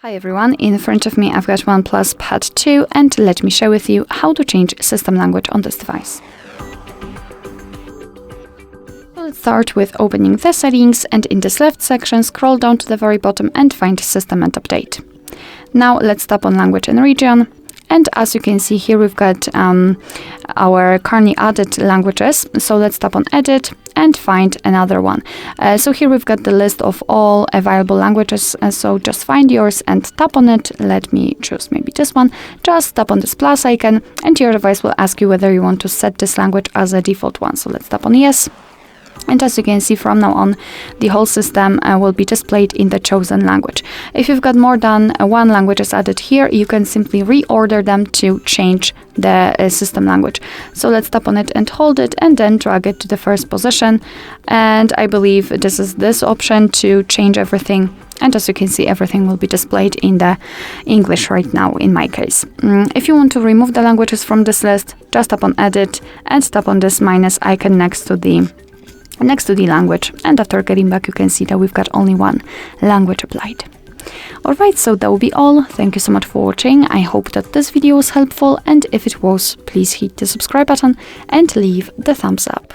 Hi everyone, in front of me I've got OnePlus Pad 2 and let me share with you how to change system language on this device. Let's start with opening the settings and in this left section scroll down to the very bottom and find System and Update. Now let's tap on Language and Region. And as you can see here, we've got our currently added languages. So let's tap on Edit and find another one. So here we've got the list of all available languages. So just find yours and tap on it. Let me choose maybe this one. Just tap on this plus icon and your device will ask you whether you want to set this language as a default one. So let's tap on Yes. And as you can see, from now on, the whole system will be displayed in the chosen language. If you've got more than one language added here, you can simply reorder them to change the system language. So let's tap on it and hold it and then drag it to the first position. And I believe this is this option to change everything. And as you can see, everything will be displayed in the English right now, in my case. If you want to remove the languages from this list, just tap on Edit and tap on this minus icon next to the language, and after getting back you can see that we've got only one language applied. Alright, so that will be all. Thank you so much for watching. I hope that this video was helpful, and if it was, please hit the subscribe button and leave the thumbs up.